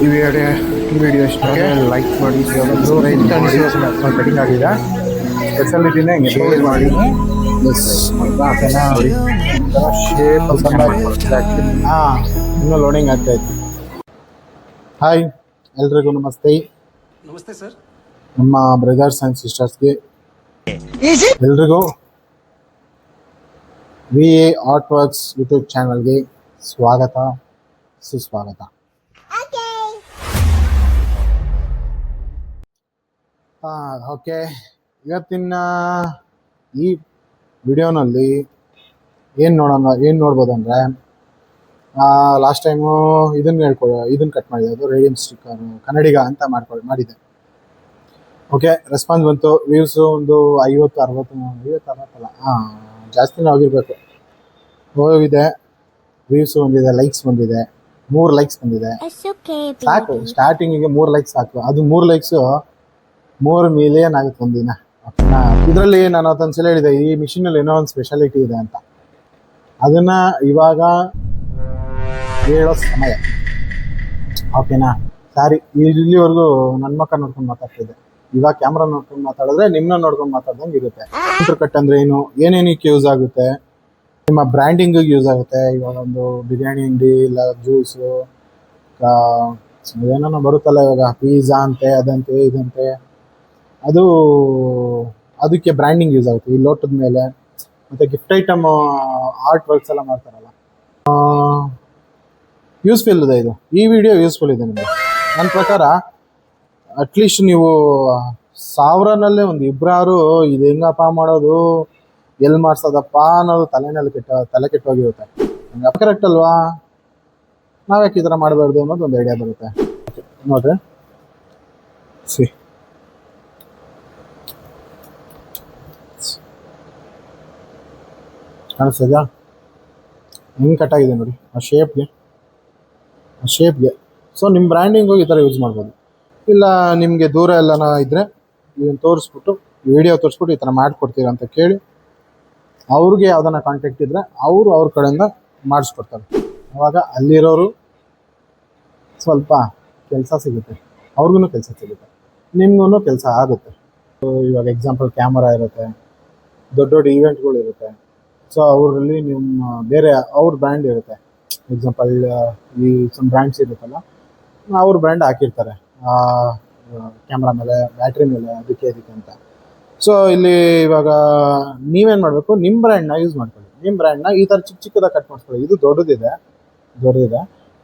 ಈ ವಿಡಿಯೋ ಇಷ್ಟ ಲೈಕ್ ಮಾಡಿ ಕಟಿಂಗ್ ಆಗಿದೆ ಸ್ಪೆಷಾಲಿಟಿನೇ ಶೇರ್ ಮಾಡಿ ಶೇಪ್ ಇನ್ನೂ ಲೋಡಿಂಗ್ ಆಗ್ತಾಯಿತ್ತು. ಹಾಯ್ ಎಲ್ರಿಗೂ ನಮಸ್ತೆ. ನಮಸ್ತೆ ಸರ್. ನಮ್ಮ ಬ್ರದರ್ಸ್ ಆ್ಯಂಡ್ ಸಿಸ್ಟರ್ಸ್ಗೆ ಎಲ್ರಿಗೂ VA ಆರ್ಟ್ ವರ್ಕ್ಸ್ ಯೂಟ್ಯೂಬ್ ಚಾನಲ್ಗೆ ಸ್ವಾಗತ ಸುಸ್ವಾಗತ. ಓಕೆ, ಇವತ್ತಿನ ಈ ವಿಡಿಯೋನಲ್ಲಿ ಏನು ನೋಡ್ಬೋದು ಅಂದರೆ, ಲಾಸ್ಟ್ ಟೈಮು ಇದನ್ನು ಕಟ್ ಮಾಡಿದೆ, ಅದು ರೇಡಿಯಂ ಸ್ಟಿಕ್ಕರ್ ಕನ್ನಡಿಗ ಅಂತ ಮಾಡಿದ್ದೆ. ಓಕೆ, ರೆಸ್ಪಾನ್ಸ್ ಬಂತು. ವ್ಯೂಸು ಒಂದು 50-60 ಜಾಸ್ತಿನೇ ಹೋಗಿರ್ಬೇಕು, ಹೋಗಿದೆ. ವ್ಯೂಸು ಬಂದಿದೆ, ಲೈಕ್ಸ್ ಬಂದಿದೆ, 3 ಲೈಕ್ಸ್ ಬಂದಿದೆ. ಸಾಕು, ಸ್ಟಾರ್ಟಿಂಗಿಗೆ 3 ಲೈಕ್ಸ್ ಸಾಕು. ಅದು 3 ಲೈಕ್ಸು 3 ಮಿಲಿಯನ್ ಆಗುತ್ತೆ ಒಂದಿನ. ಓಕೆನಾ? ಇದರಲ್ಲಿ ನಾನು ಅದೊಂದ್ಸಲ ಹೇಳಿದೆ, ಈ ಮಿಷಿನಲ್ಲಿ ಏನೋ ಒಂದು ಸ್ಪೆಷಾಲಿಟಿ ಇದೆ ಅಂತ. ಅದನ್ನು ಇವಾಗ ಹೇಳೋ ಸಮಯ. ಓಕೆನಾ? ಸಾರಿ, ಇಲ್ಲಿವರೆಗೂ ನನ್ನ ಮಕ್ಕ ನೋಡ್ಕೊಂಡು ಮಾತಾಡ್ತಿದ್ದೆ. ಇವಾಗ ಕ್ಯಾಮ್ರಾ ನೋಡ್ಕೊಂಡು ಮಾತಾಡಿದ್ರೆ ನಿಮ್ಮನ್ನ ನೋಡ್ಕೊಂಡು ಮಾತಾಡ್ದಂಗೆ ಇರುತ್ತೆ. ಫಿಲ್ಟರ್ ಕಟ್ ಅಂದರೆ ಏನೇನಕ್ಕೆ ಯೂಸ್ ಆಗುತ್ತೆ, ನಿಮ್ಮ ಬ್ರ್ಯಾಂಡಿಂಗಿಗೆ ಯೂಸ್ ಆಗುತ್ತೆ. ಇವಾಗ ಒಂದು ಬಿರಿಯಾನಿ ಅಂಗಡಿ ಇಲ್ಲ ಜ್ಯೂಸು ಏನೇನೋ ಬರುತ್ತಲ್ಲ ಇವಾಗ, ಪಿಜ್ಜಾ ಅಂತೆ, ಅದಂತೆ ಇದಂತೆ, ಅದಕ್ಕೆ ಬ್ರ್ಯಾಂಡಿಂಗ್ ಯೂಸ್ ಆಗುತ್ತೆ. ಈ ಲೋಟದ ಮೇಲೆ ಮತ್ತು ಗಿಫ್ಟ್ ಐಟಮ್ ಆರ್ಟ್ ವರ್ಕ್ಸ್ ಎಲ್ಲ ಮಾಡ್ತಾರಲ್ಲ, ಯೂಸ್ಫುಲ್ ಇದೆ. ಈ ವಿಡಿಯೋ ಯೂಸ್ಫುಲ್ ಇದೆ ನಿಮಗೆ. ನನ್ನ ಪ್ರಕಾರ ಅಟ್ಲೀಸ್ಟ್ ನೀವು 1000ನಲ್ಲೇ ಒಂದು ಇಬ್ಬರಾರು ಇದು ಹೆಂಗಪ್ಪ ಮಾಡೋದು, ಎಲ್ಲಿ ಮಾಡ್ಸೋದಪ್ಪ ಅನ್ನೋದು ತಲೆ ಕೆಟ್ಟೋಗಿರುತ್ತೆ. ಹಂಗೆ ಕರೆಕ್ಟ್ ಅಲ್ವಾ? ನಾವ್ಯಾಕೆ ಈ ಥರ ಮಾಡಬಾರ್ದು ಅನ್ನೋದು ಒಂದು ಐಡಿಯಾ ಬರುತ್ತೆ. ನೋಡ್ರಿ, ಕಾಣಿಸ್ತದ ಹೆಂಗೆ ಕಟ್ಟಾಗಿದೆ ನೋಡಿ, ಆ ಶೇಪ್ಗೆ. ಸೊ ನಿಮ್ಮ ಬ್ರ್ಯಾಂಡಿಂಗು ಈ ಥರ ಯೂಸ್ ಮಾಡ್ಬೋದು. ಇಲ್ಲ ನಿಮಗೆ ದೂರ ಎಲ್ಲನ ಇದ್ದರೆ ಇದನ್ನು ತೋರಿಸ್ಬಿಟ್ಟು, ವಿಡಿಯೋ ತೋರಿಸ್ಬಿಟ್ಟು ಈ ಥರ ಮಾಡಿಕೊಡ್ತೀರ ಅಂತ ಕೇಳಿ, ಅವ್ರಿಗೆ ಯಾವ್ದನ್ನ ಕಾಂಟ್ಯಾಕ್ಟ್ ಇದ್ದರೆ ಅವ್ರ ಕಡೆಯಿಂದ ಮಾಡಿಸ್ಕೊಡ್ತಾರೆ. ಆವಾಗ ಅಲ್ಲಿರೋರು ಸ್ವಲ್ಪ ಕೆಲಸ ಸಿಗುತ್ತೆ, ಅವ್ರಿಗೂ ಕೆಲಸ ಸಿಗುತ್ತೆ, ನಿಮಗೂ ಕೆಲಸ ಆಗುತ್ತೆ. ಇವಾಗ ಎಕ್ಸಾಂಪಲ್ ಕ್ಯಾಮರಾ ಇರುತ್ತೆ, ದೊಡ್ಡ ಈವೆಂಟ್ಗಳು ಇರುತ್ತೆ. ಸೊ ಅವರಲ್ಲಿ ನಿಮ್ಮ ಬೇರೆ ಅವ್ರ ಬ್ರ್ಯಾಂಡ್ ಇರುತ್ತೆ. ಎಕ್ಸಾಂಪಲ್ ಈ ಸಮ್ ಬ್ರ್ಯಾಂಡ್ಸ್ ಇರುತ್ತಲ್ಲ, ಅವ್ರ ಬ್ರ್ಯಾಂಡ್ ಹಾಕಿರ್ತಾರೆ ಕ್ಯಾಮ್ರಾ ಮೇಲೆ, ಬ್ಯಾಟ್ರಿ ಮೇಲೆ, ಅದಕ್ಕೆ ಅಂತ. ಸೊ ಇಲ್ಲಿ ಇವಾಗ ನೀವೇನು ಮಾಡಬೇಕು, ನಿಮ್ಮ ಬ್ರ್ಯಾಂಡ್ನ ಯೂಸ್ ಮಾಡ್ಕೊಳ್ಳಿ. ನಿಮ್ಮ ಬ್ರ್ಯಾಂಡ್ನ ಈ ಥರ ಚಿಕ್ಕದಾಗಿ ಕಟ್ ಮಾಡಿಸ್ಕೊಳ್ಳಿ. ಇದು ದೊಡ್ಡದಿದೆ,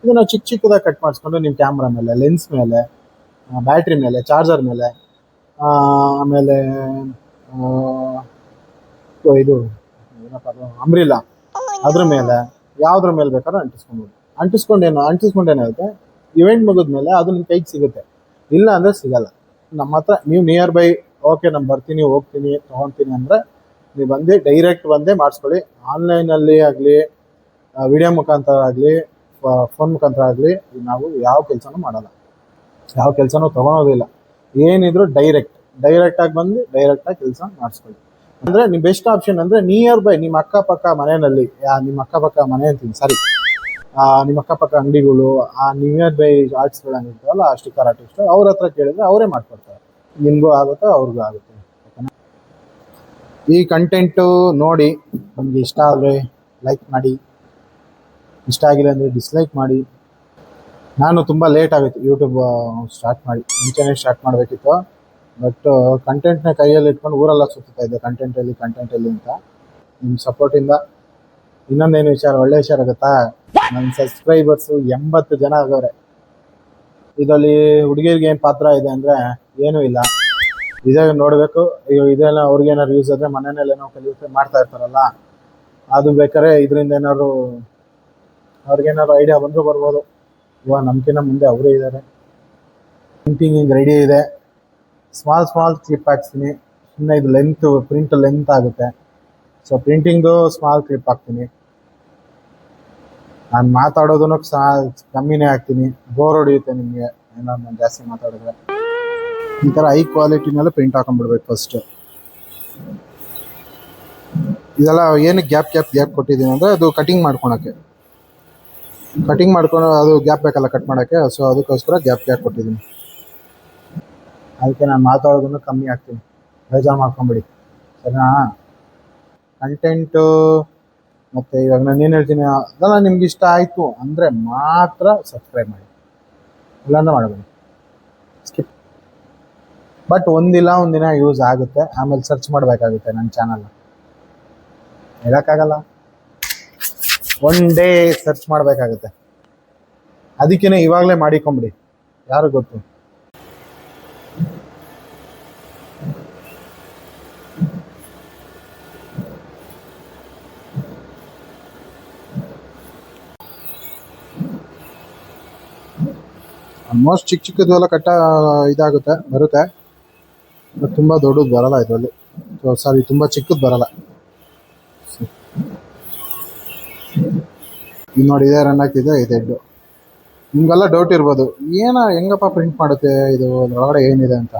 ಇದನ್ನು ಚಿಕ್ಕದಾಗಿ ಕಟ್ ಮಾಡಿಸ್ಕೊಂಡು ನಿಮ್ಮ ಕ್ಯಾಮ್ರಾ ಮೇಲೆ, ಲೆನ್ಸ್ ಮೇಲೆ, ಬ್ಯಾಟ್ರಿ ಮೇಲೆ, ಚಾರ್ಜರ್ ಮೇಲೆ, ಆಮೇಲೆ ಇದು ಏನಪ್ಪ ಅಂಬ್ರಿಲ್ಲ, ಅದ್ರ ಮೇಲೆ, ಯಾವುದ್ರ ಮೇಲೆ ಬೇಕಾದ್ರೂ ಅಂಟಿಸ್ಕೊಂಡೇನಾಗುತ್ತೆ, ಇವೆಂಟ್ ಮುಗಿದ್ಮೇಲೆ ಅದು ನಿಮ್ಮ ಕೈಗೆ ಸಿಗುತ್ತೆ. ಇಲ್ಲ ಅಂದರೆ ಸಿಗಲ್ಲ. ನಮ್ಮ ಹತ್ರ ನೀವು ನಿಯರ್ ಬೈ, ಓಕೆ ನಾನು ಬರ್ತೀನಿ, ಹೋಗ್ತೀನಿ, ತೊಗೊತೀನಿ ಅಂದರೆ ನೀವು ಡೈರೆಕ್ಟ್ ಬಂದೇ ಮಾಡಿಸ್ಕೊಳ್ಳಿ. ಆನ್ಲೈನಲ್ಲಿ ಆಗಲಿ, ವಿಡಿಯೋ ಮುಖಾಂತರ ಆಗಲಿ, ಫೋನ್ ಮುಖಾಂತರ ಆಗಲಿ, ನಾವು ಯಾವ ಕೆಲಸನೂ ಮಾಡಲ್ಲ, ಯಾವ ಕೆಲಸನೂ ತೊಗೊಳೋದಿಲ್ಲ. ಏನಿದ್ರು ಡೈರೆಕ್ಟಾಗಿ ಬಂದು ಡೈರೆಕ್ಟಾಗಿ ಕೆಲಸ ಮಾಡಿಸ್ಕೊಳ್ಳಿ. ಅಂದರೆ ನಿಮ್ಮ ಬೆಸ್ಟ್ ಆಪ್ಷನ್ ಅಂದರೆ ನಿಯರ್ ಬೈ ನಿಮ್ಮ ಅಕ್ಕಪಕ್ಕ ಮನೆಯಲ್ಲಿ, ನಿಮ್ಮ ಅಕ್ಕಪಕ್ಕ ಅಂಗಡಿಗಳು, ಆ ನಿಯರ್ ಬೈ ಆರ್ಟ್ಸ್ಗಳು ಇರ್ತಾವಲ್ಲ, ಸ್ಟಿಕ್ಕರ್ ಆರ್ಟಿಸ್ಟ್, ಅವ್ರ ಹತ್ರ ಕೇಳಿದ್ರೆ ಅವರೇ ಮಾಡ್ಕೊಡ್ತಾರೆ. ನಿಮಗೂ ಆಗುತ್ತೆ, ಅವ್ರಿಗೂ ಆಗುತ್ತೆ. ಓಕೆನಾ? ಈ ಕಂಟೆಂಟು ನೋಡಿ ನಿಮಗೆ ಇಷ್ಟ ಆದರೆ ಲೈಕ್ ಮಾಡಿ, ಇಷ್ಟ ಆಗಿಲ್ಲ ಅಂದರೆ ಡಿಸ್ಲೈಕ್ ಮಾಡಿ. ನಾನು ತುಂಬ ಲೇಟ್ ಆಗುತ್ತೆ ಯೂಟ್ಯೂಬ್ ಸ್ಟಾರ್ಟ್ ಮಾಡಿ, ಮುಂಚೆನೇ ಸ್ಟಾರ್ಟ್ ಮಾಡಬೇಕಿತ್ತು. ಬಟ್ ಕಂಟೆಂಟ್ನ ಕೈಯಲ್ಲಿ ಇಟ್ಕೊಂಡು ಊರೆಲ್ಲ ಸುತ್ತಾ ಇದ್ದೆ, ಕಂಟೆಂಟಲ್ಲಿ ಅಂತ. ನಿಮ್ಮ ಸಪೋರ್ಟಿಂದ ಇನ್ನೊಂದೇನು ಒಳ್ಳೆ ವಿಚಾರ ಆಗುತ್ತಾ, ನನ್ನ ಸಬ್ಸ್ಕ್ರೈಬರ್ಸು 80 ಜನ ಆಗವ್ರೆ. ಇದರಲ್ಲಿ ಹುಡುಗಿರಿಗೆ ಏನು ಪಾತ್ರ ಇದೆ ಅಂದರೆ ಏನೂ ಇಲ್ಲ. ಇದೇ ನೋಡಬೇಕು. ಇದೆಲ್ಲ ಅವ್ರಿಗೇನಾದ್ರು ಯೂಸ್ ಆದರೆ ಮನೆಯಲ್ಲಿ ಏನೋ ಕಲಿಯುತ್ತೆ ಮಾಡ್ತಾ ಇರ್ತಾರಲ್ಲ, ಅದು ಬೇಕಾದ್ರೆ ಇದರಿಂದ ಅವ್ರಿಗೇನಾದ್ರು ಐಡಿಯಾ ಬಂದರೂ ಬರ್ಬೋದು. ಇವಾಗ ನಮ್ಗಿಂತ ಮುಂದೆ ಅವರೇ ಇದ್ದಾರೆ. ಪ್ರಿಂಟಿಂಗ್ ರೆಡಿ ಇದೆ. ಸ್ಮಾಲ್ ಕ್ಲಿಪ್ ಹಾಕ್ತೀನಿ. ಸುಮ್ಮನೆ ಇದು ಪ್ರಿಂಟ್ ಲೆಂತ್ ಆಗುತ್ತೆ. ಸೊ ಪ್ರಿಂಟಿಂಗ್ದು ಸ್ಮಾಲ್ ಕ್ಲಿಪ್ ಹಾಕ್ತೀನಿ. ನಾನು ಮಾತಾಡೋದನ್ನು ಕಮ್ಮಿನೇ ಹಾಕ್ತೀನಿ, ಬೋರ್ ಹೊಡಿಯುತ್ತೆ ನಿಮಗೆ ಏನಾದ್ರು ನಾನು ಜಾಸ್ತಿ ಮಾತಾಡಿದ್ರೆ. ಈ ಥರ ಹೈ ಕ್ವಾಲಿಟಿನೆಲ್ಲ ಪ್ರಿಂಟ್ ಹಾಕೊಂಡ್ಬಿಡ್ಬೇಕು ಫಸ್ಟು. ಇದೆಲ್ಲ ಏನಕ್ಕೆ ಗ್ಯಾಪ್ ಕೊಟ್ಟಿದ್ದೀನಿ ಅಂದರೆ ಅದು ಕಟಿಂಗ್ ಮಾಡ್ಕೊಳಕ್ಕೆ. ಕಟಿಂಗ್ ಮಾಡ್ಕೊಂಡು ಅದು ಗ್ಯಾಪ್ ಬೇಕಲ್ಲ ಕಟ್ ಮಾಡೋಕ್ಕೆ, ಸೊ ಅದಕ್ಕೋಸ್ಕರ ಗ್ಯಾಪ್ ಕೊಟ್ಟಿದ್ದೀನಿ. ಅದಕ್ಕೆ ನಾನು ಮಾತಾಡೋದನ್ನು ಕಮ್ಮಿ ಆಗ್ತೀನಿ, ಬೇಜಾರು ಮಾಡ್ಕೊಂಬಿಡಿ ಸರಿನಾ. ಕಂಟೆಂಟು ಮತ್ತು ಇವಾಗ ನಾನು ಏನು ಹೇಳ್ತೀನಿ ಅದೆಲ್ಲ ನಿಮ್ಗೆ ಇಷ್ಟ ಆಯಿತು ಅಂದರೆ ಮಾತ್ರ ಸಬ್ಸ್ಕ್ರೈಬ್ ಮಾಡಿ, ಇಲ್ಲಾಂದ್ರೆ ಮಾಡಬೇಡಿ, ಸ್ಕಿಪ್. ಬಟ್ ಒಂದಿನ ಯೂಸ್ ಆಗುತ್ತೆ, ಆಮೇಲೆ ಸರ್ಚ್ ಮಾಡಬೇಕಾಗುತ್ತೆ ನನ್ನ ಚಾನಲ್ನ, ಹೇಳೋಕ್ಕಾಗಲ್ಲ, ಒನ್ ಡೇ ಸರ್ಚ್ ಮಾಡಬೇಕಾಗುತ್ತೆ. ಅದಕ್ಕೇ ಇವಾಗಲೇ ಮಾಡಿಕೊಂಬಿಡಿ, ಯಾರು ಗೊತ್ತು. ಆಲ್ಮೋಸ್ಟ್ ಚಿಕ್ಕದೆಲ್ಲ ಇದಾಗುತ್ತೆ, ಬರುತ್ತೆ, ಬಟ್ ತುಂಬ ದೊಡ್ಡದು ಬರಲ್ಲ ಇದರಲ್ಲಿ. ಸಾರಿ, ತುಂಬ ಚಿಕ್ಕದು ಬರಲ್ಲ. ಇದು ನೋಡಿ, ಇದೇ ರನ್ ಆಗ್ತಿದೆ, ಇದು ಹೆಡ್ಡು. ನಿಮಗೆಲ್ಲ ಡೌಟ್ ಇರ್ಬೋದು, ಹೆಂಗಪ್ಪ ಪ್ರಿಂಟ್ ಮಾಡುತ್ತೆ ಇದು, ಒಳಗಡೆ ಏನಿದೆ ಅಂತ.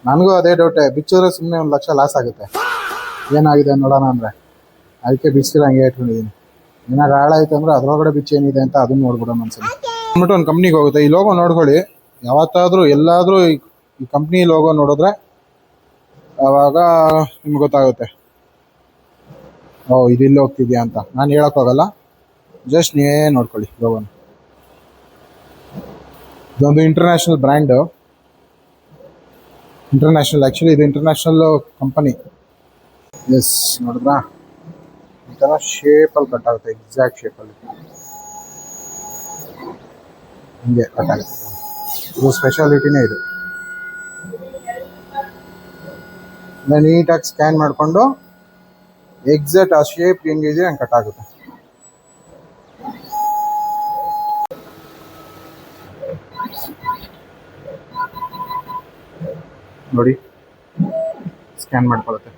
ನನಗೂ ಅದೇ ಡೌಟೇ, ಬಿಚ್ಚಿದ್ರೆ ಸುಮ್ಮನೆ 1 ಲಕ್ಷ ಲಾಸ್ ಆಗುತ್ತೆ. ಏನಾಗಿದೆ ನೋಡೋಣ ಅಂದರೆ ಅದಕ್ಕೆ ಬಿಚ್ಚಿದ್ರೆ ಹಂಗೆ ಇಟ್ಕೊಂಡಿದ್ದೀನಿ. ಏನಾದ್ರು ಹಾಳಾಯ್ತು ಅಂದರೆ ಅದರೊಳಗಡೆ ಬಿಚ್ಚು ಏನಿದೆ ಅಂತ ಅದನ್ನು ನೋಡ್ಬಿಡೋಣ ಅನ್ಸಲ್ಲಿ. ಅಂದ್ಬಿಟ್ಟು ಒಂದು ಕಂಪ್ನಿಗೆ ಹೋಗುತ್ತೆ. ಈ ಲೋಗೋ ನೋಡ್ಕೊಳ್ಳಿ, ಯಾವತ್ತಾದರೂ ಎಲ್ಲಾದರೂ ಈ ಕಂಪ್ನಿ ಲೋಗೋ ನೋಡಿದ್ರೆ ಆವಾಗ ನಿಮ್ಗೆ ಗೊತ್ತಾಗುತ್ತೆ, ಇದು ಇಲ್ಲಿ ಹೋಗ್ತಿದ್ಯಾ ಅಂತ. ನಾನು ಹೇಳೋಕ್ಕೋಗಲ್ಲ, ಜಸ್ಟ್ ನೀವೇ ನೋಡ್ಕೊಳ್ಳಿ ಲೋಗೋನ. ಇದೊಂದು ಇಂಟರ್ನ್ಯಾಷನಲ್ ಬ್ರ್ಯಾಂಡು, ಆ್ಯಕ್ಚುಲಿ ಇದು ಇಂಟರ್ನ್ಯಾಷನಲ್ ಕಂಪನಿ. ಎಸ್, ನೋಡಿದ್ರಾ, ಈ ಥರ ಶೇಪಲ್ಲಿ ಕಟ್ ಆಗುತ್ತೆ, ಎಕ್ಸಾಕ್ಟ್ ಶೇಪಲ್ಲಿ ಹಿಂಗೆ ಕಟ್ ಆಗುತ್ತೆ. ಇದು ಸ್ಪೆಷಾಲಿಟಿನೇ ಇದು. ನೀಟಾಗಿ ಸ್ಕ್ಯಾನ್ ಮಾಡಿಕೊಂಡು ಎಕ್ಸಾಕ್ಟ್ ಆ ಶೇಪ್ ಹೆಂಗಿದೆ ಹಂಗೆ ಕಟ್ ಆಗುತ್ತೆ. ನೋಡಿ, ಸ್ಕ್ಯಾನ್ ಮಾಡ್ಕೊಳ್ಳುತ್ತೆ.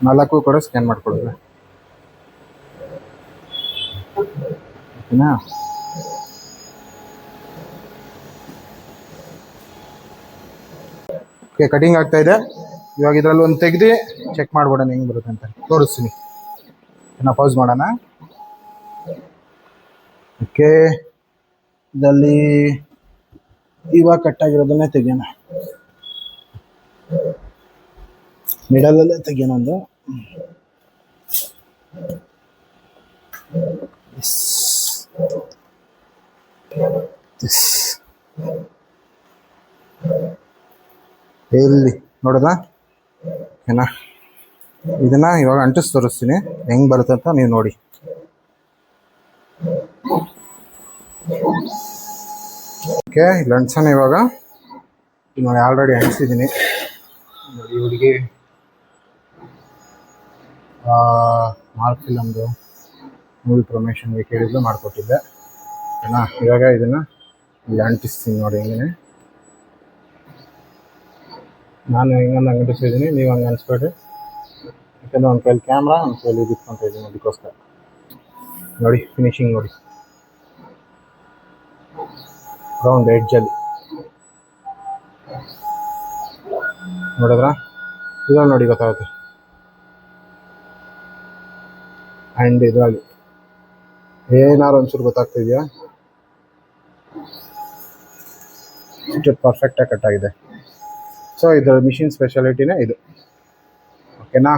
ನಾಲ್ಕು ಕೂಡ ಸ್ಕ್ಯಾನ್ ಮಾಡ್ಕೊಳ್ಳುತ್ತೆ, ಓಕೆನಾ. ಓಕೆ, ಕಟಿಂಗ್ ಆಗ್ತಾ ಇದೆ. ಇವಾಗ ಇದರಲ್ಲಿ ಒಂದು ತೆಗೆದು ಚೆಕ್ ಮಾಡ್ಬಿಡೋಣ ಹೆಂಗೆ ಬರುತ್ತೆ ಅಂತ ತೋರಿಸ್ತೀನಿ. ನಾವು ಪೌಸ್ ಮಾಡೋಣ. ಓಕೆ, ಇದರಲ್ಲಿ ಇವಾಗ ಕಟ್ಟಾಗಿರೋದನ್ನೇ ತೆಗಿಯೋಣ, ಮಿಡಲಲ್ಲೇ ತೆಗಿಯೋಣ ಒಂದು. ಎಲ್ಲಿ ನೋಡೋದಾ, ಓಕೆನಾ. ಇದನ್ನು ಇವಾಗ ಅಂಟಿಸಿ ತೋರಿಸ್ತೀನಿ ಹೆಂಗೆ ಬರುತ್ತೆ ಅಂತ ನೀವು ನೋಡಿ. ಓಕೆ, ಇಲ್ಲಿ ಅಂಟಿಸೋಣ ಇವಾಗ. ನೋಡಿ, ಆಲ್ರೆಡಿ ಅಂಟಿಸಿದ್ದೀನಿ. ನೋಡಿ, ಇವರಿಗೆ ಮಾರ್ಕ್ ಫಿಲಮ್ದು ಮೂವಿ ಪ್ರಮೋಷನ್ಗೆ ಕೇಳಿದ್ದು ಮಾಡಿಕೊಟ್ಟಿದ್ದೆ, ಓಕೆನಾ. ಇವಾಗ ಇದನ್ನು ಇಲ್ಲಿ ಅಂಟಿಸ್ತೀನಿ ನೋಡಿ. ಹೆಂಗೆ ನಾನು ಹೆಂಗಂದು ಅಂಟಿಸಿದ್ದೀನಿ, ನೀವು ಹಂಗೆ ಅನಿಸ್ಬೇಡ್ರಿ, ಯಾಕಂದರೆ ಒಂದು ಕೈಲಿ ಕ್ಯಾಮ್ರಾ, ಒಂದು ಕೈಲಿ ಇದು ಇಟ್ಕೊತಾ ಇದ್ದೀನಿ, ಅದಕ್ಕೋಸ್ಕರ. ನೋಡಿ ಫಿನಿಶಿಂಗ್ ನೋಡಿ, ರೌಂಡ್ ಎಡ್ಜಲ್ಲಿ ನೋಡಿದ್ರಾ, ಇದ್ರಲ್ಲಿ ನೋಡಿ ಗೊತ್ತಾಗುತ್ತೆ. ಆ್ಯಂಡ್ ಇದರಲ್ಲಿ ಏನಾರು ಒಂಚೂರು ಗೊತ್ತಾಗ್ತಿದೆಯಾ, ಇಷ್ಟು ಪರ್ಫೆಕ್ಟಾಗಿ ಕಟ್ ಆಗಿದೆ. ಸೊ ಇದರ ಮಿಷಿನ್ ಸ್ಪೆಷಾಲಿಟಿನೇ ಇದು, ಓಕೆನಾ.